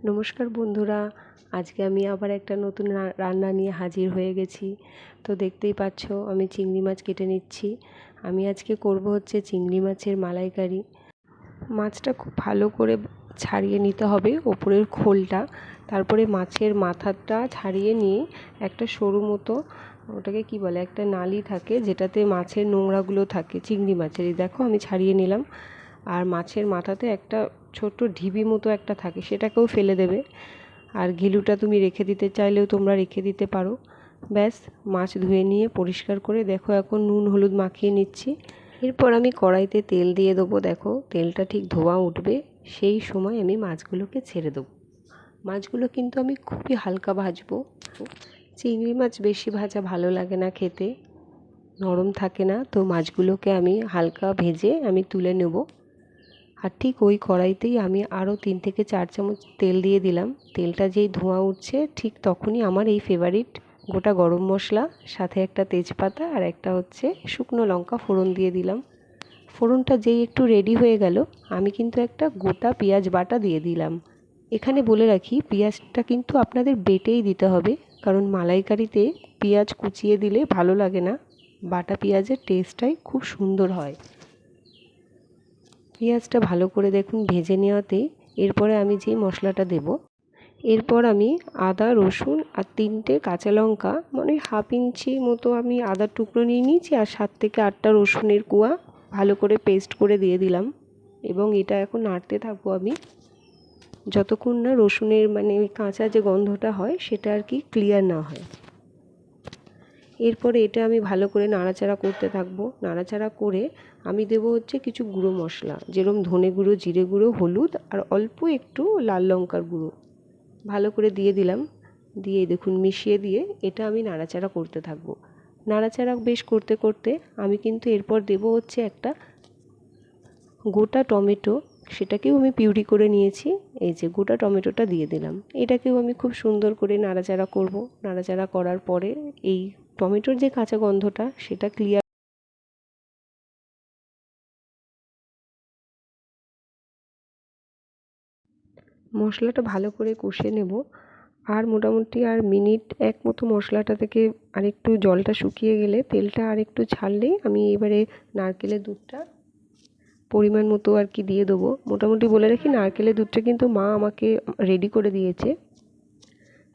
নমস্কার বন্ধুরা, আজকে আমি আবার একটা নতুন রান্না নিয়ে হাজির হয়ে গেছি। তো দেখতেই পাচ্ছ আমি চিংড়ি মাছ কেটে নিচ্ছি। আমি আজকে করব হচ্ছে চিংড়ি মাছের মালাইকারি। মাছটা খুব ভালো করে ছাড়িয়ে নিতে হবে ওপরের খোলটা, তারপরে মাছের মাথাটা ছাড়িয়ে নিয়ে একটা সরু মতো, ওটাকে কি বলে, একটা নালি থাকে যেটাতে মাছের নোংরাগুলো থাকে। চিংড়ি মাছের এই দেখো আমি ছাড়িয়ে নিলাম। আর মাছের মাথাতে একটা ছোট্ট ঢিবি মতো একটা থাকে, সেটাকেও ফেলে দেবে। আর ঘিলুটা তুমি রেখে দিতে চাইলেও তোমরা রেখে দিতে পারো। ব্যাস, মাছ ধুয়ে নিয়ে পরিষ্কার করে দেখো এখন নুন হলুদ মাখিয়ে নিচ্ছি। এরপর আমি কড়াইতে তেল দিয়ে দেবো। দেখো তেলটা ঠিক ধোঁয়া উঠবে, সেই সময় আমি মাছগুলোকে ছেড়ে দেবো। মাছগুলো কিন্তু আমি খুবই হালকা ভাজবো। চিংড়ি মাছ বেশি ভাজা ভালো লাগে না খেতে, নরম থাকে না, তো মাছগুলোকে আমি হালকা ভেজে আমি তুলে নেব। আর ঠিক ওই কড়াইতেই আমি আরও 3 থেকে 4 চামচ তেল দিয়ে দিলাম। তেলটা যেই ধোঁয়া উঠছে ঠিক তখনই আমার এই ফেভারিট গোটা গরম মশলা, সাথে একটা তেজপাতা আর একটা হচ্ছে শুকনো লঙ্কা ফোড়ন দিয়ে দিলাম। ফোড়নটা যেই একটু রেডি হয়ে গেল, আমি কিন্তু একটা গোটা পেঁয়াজ বাটা দিয়ে দিলাম। এখানে বলে রাখি, পেঁয়াজটা কিন্তু আপনাদের বেটেই দিতে হবে, কারণ মালাইকারিতে পেঁয়াজ কুচিয়ে দিলে ভালো লাগে না, বাটা পেঁয়াজের টেস্টটাই খুব সুন্দর হয়। পেঁয়াজটা ভালো করে দেখুন ভেজে নেওয়াতে এরপরে আমি যে মশলাটা দেব, এরপর আমি আদা রসুন আর 3টে কাঁচা লঙ্কা, মানে হাফ ইঞ্চি মতো আমি আদার টুকরো নিয়ে নিয়েছি, আর 7 থেকে 8টা রসুনের কোয়া ভালো করে পেস্ট করে দিয়ে দিলাম। এবং এটা এখন নাড়তে থাকবো আমি, যতক্ষণ না রসুনের মানে ওই কাঁচা যে গন্ধটা হয় সেটা আর কি ক্লিয়ার না হয়। এরপরে এটা আমি ভালো করে নাড়াচাড়া করতে থাকবো। নাড়াচাড়া করে আমি দেবো হচ্ছে কিছু গুঁড়ো মশলা, যেরকম ধনে গুঁড়ো, জিরে গুঁড়ো, হলুদ আর অল্প একটু লাল লঙ্কার গুঁড়ো ভালো করে দিয়ে দিলাম। দিয়ে দেখুন মিশিয়ে দিয়ে এটা আমি নাড়াচাড়া করতে থাকবো। নাড়াচাড়া বেশ করতে করতে আমি কিন্তু এরপর দেবো হচ্ছে একটা গোটা টমেটো, সেটাকেও আমি পিউরি করে নিয়েছি। এই যে গোটা টমেটোটা দিয়ে দিলাম, এটাকেও আমি খুব সুন্দর করে নাড়াচাড়া করব। নাড়াচাড়া করার পরে এই টমেটোর যে কাঁচা গন্ধটা সেটা ক্লিয়ার, মশলাটা ভালো করে কষে নেব। আর মোটামুটি আর মিনিট 1 মতো মশলাটা থেকে আরেকটু জলটা শুকিয়ে গেলে, তেলটা আরেকটু ছাড়লেই আমি এবারে নারকেলের দুধটা পরিমাণ মতো আর কি দিয়ে দেবো। মোটামুটি বলে রাখি, নারকেলের দুধটা কিন্তু মা আমাকে রেডি করে দিয়েছে।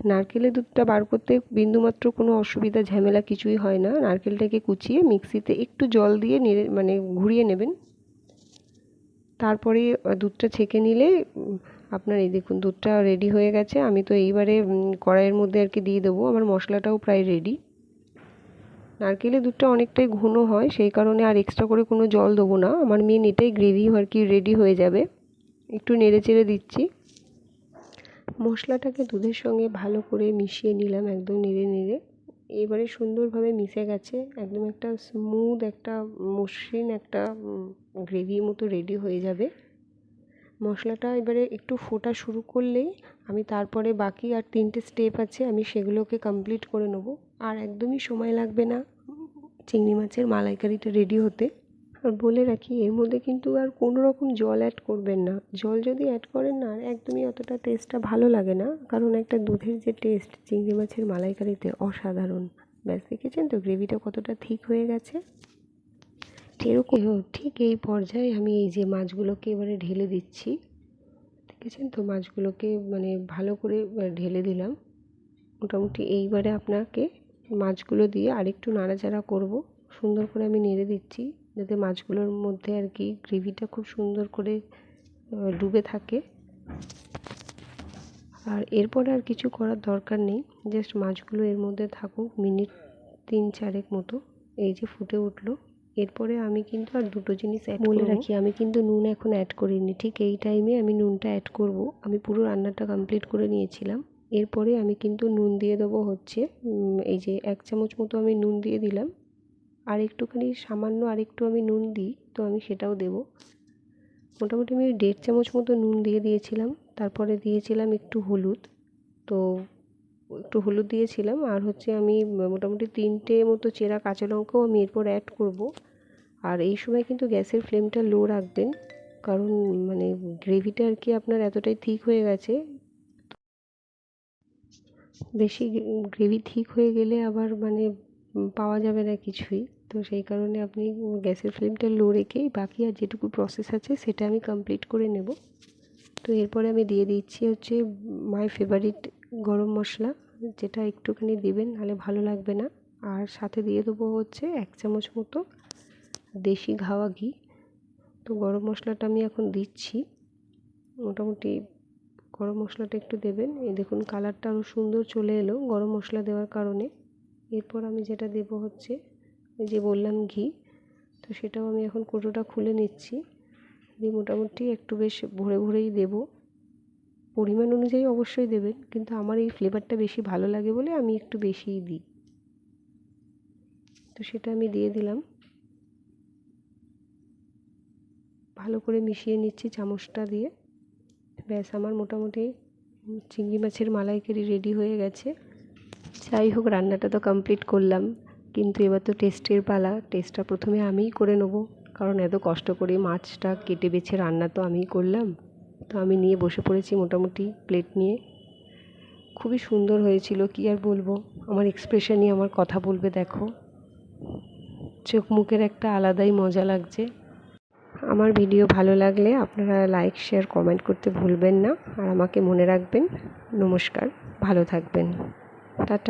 নারকেলের দুধটা বার করতে বিন্দুমাত্র কোনো অসুবিধা ঝামেলা কিছুই হয় না। নারকেলটাকে কুচিয়ে মিক্সিতে একটু জল দিয়ে নেড়ে মানে ঘুরিয়ে নেবেন, তারপরে দুধটা ছেঁকে নিলে আপনার এই দেখুন দুধটা রেডি হয়ে গেছে। আমি তো এইবারে কড়াইয়ের মধ্যে আর কি দিয়ে দেবো। আমার মশলাটাও প্রায় রেডি। নারকেলের দুধটা অনেকটাই ঘন হয়, সেই কারণে আর এক্সট্রা করে কোনো জল দেবো না। আমার মেন এটাই গ্রেভি আর কি রেডি হয়ে যাবে। একটু নেড়ে চেড়ে দিচ্ছি। মশলাটাকে দুধের সঙ্গে ভালো করে মিশিয়ে নিলাম, একদম নেড়ে নেড়ে। এবারে সুন্দরভাবে মিশে গেছে, একদম একটা স্মুথ একটা মসৃণ একটা গ্রেভির মতো রেডি হয়ে যাবে। মশলাটা এবারে একটু ফোটা শুরু করলেই আমি তারপরে বাকি আর 3টে স্টেপ আছে, আমি সেগুলোকে কমপ্লিট করে নেব। আর একদমই সময় লাগবে না চিংড়ি মাছের মালাইকারিটা রেডি হতে। আর বলে রাখি, এর মধ্যে কিন্তু আর কোনো রকম জল অ্যাড করবেন না। জল যদি অ্যাড করেন না, একদমই অতটা টেস্টটা ভালো লাগে না, কারণ একটা দুধের যে টেস্ট চিংড়ি মাছের মালাইকারিতে অসাধারণ। ব্যাস, দেখেছেন তো গ্রেভিটা কতটা ঠিক হয়ে গেছে। এরকম ঠিক এই পর্যায়ে আমি এই যে মাছগুলোকে এবারে ঢেলে দিচ্ছি। দেখেছেন তো মাছগুলোকে মানে ভালো করে ঢেলে দিলাম। মোটামুটি এইবারে আপনাকে মাছগুলো দিয়ে আরেকটু নাড়াচাড়া করব। সুন্দর করে আমি নেড়ে দিচ্ছি যাতে মাছগুলোর মধ্যে আর কি গ্রেভিটা খুব সুন্দর করে ডুবে থাকে। আর এরপর আর কিছু করার দরকার নেই, জাস্ট মাছগুলো এর মধ্যে থাকুক মিনিট 3-4 মতো। এই যে ফুটে উঠলো, এরপরে আমি কিন্তু আর দুটো জিনিস বলে রাখি, আমি কিন্তু নুন এখন অ্যাড করিনি। ঠিক এই টাইমে আমি নুনটা অ্যাড করব। আমি পুরো রান্নাটা কমপ্লিট করে নিয়েছিলাম। এরপরে আমি কিন্তু নুন দিয়ে দেবো হচ্ছে এই যে 1 চামচ মতো আমি নুন দিয়ে দিলাম। আর একটুখানি সামান্য আরেকটু আমি নুন দিই, তো আমি সেটাও দেব। মোটামুটি আমি 1.5 চামচ মতো নুন দিয়ে দিয়েছিলাম। তারপরে দিয়েছিলাম একটু হলুদ, তো একটু হলুদ দিয়েছিলাম। আর হচ্ছে আমি মোটামুটি 3টে মতো চেরা কাঁচা লঙ্কাও আমি এরপর অ্যাড করব। আর এই সময় কিন্তু গ্যাসের ফ্লেমটা লো রাখবেন, কারণ মানে গ্রেভিটা আর কি আপনার এতটাই থিক হয়ে গেছে, বেশি গ্রেভি থিক হয়ে গেলে আবার মানে পাওয়া যাবে না কিছুই। তো সেই কারণে আপনি গ্যাসের ফ্লেমটা লো রেখেই বাকি আর যেটুকু প্রসেস আছে সেটা আমি কমপ্লিট করে নেব। তো এরপরে আমি দিয়ে দিচ্ছি হচ্ছে মাই ফেভারিট গরম মশলা, যেটা একটুখানি দেবেন নাহলে ভালো লাগবে না। আর সাথে দিয়ে দেবো হচ্ছে 1 চামচ মতো দেশি ঘাওয়া ঘি। তো গরম মশলাটা আমি এখন দিচ্ছি, মোটামুটি গরম মশলাটা একটু দেবেন। এই দেখুন কালারটা আরও সুন্দর চলে এলো গরম মশলা দেওয়ার কারণে। এরপর আমি যেটা দেবো হচ্ছে ওই যে বললাম ঘি। তো সেটাও আমি এখন কৌটোটা খুলে নিচ্ছি, দিয়ে মোটামুটি একটু বেশ ভরে ভরেই দেবো। পরিমাণ অনুযায়ী অবশ্যই দেবেন, কিন্তু আমার এই ফ্লেভারটা বেশি ভালো লাগে বলে আমি একটু বেশিই দিই। তো সেটা আমি দিয়ে দিলাম, ভালো করে মিশিয়ে নিচ্ছি চামচটা দিয়ে। ব্যাস আমার মোটামুটি চিংড়ি মাছের মালাইকারি রেডি হয়ে গেছে। যাই হোক, রান্নাটা তো কমপ্লিট করলাম, কিন্তু এবার তো টেস্টের পালা। টেস্টটা প্রথমে আমিই করে নেব, কারণ এত কষ্ট করে মাছটা কেটে বেছে রান্না তো আমিই করলাম। তো আমি নিয়ে বসে পড়েছি মোটামুটি প্লেট নিয়ে। খুবই সুন্দর হয়েছিল, কি আর বলবো, আমার এক্সপ্রেশনই আমার কথা বলবে। দেখো, চোখ মুখের একটা আলাদাই মজা লাগছে। আমার ভিডিও ভালো লাগলে আপনারা লাইক, শেয়ার, কমেন্ট করতে ভুলবেন না। আর আমাকে মনে রাখবেন। নমস্কার, ভালো থাকবেন, টাটা।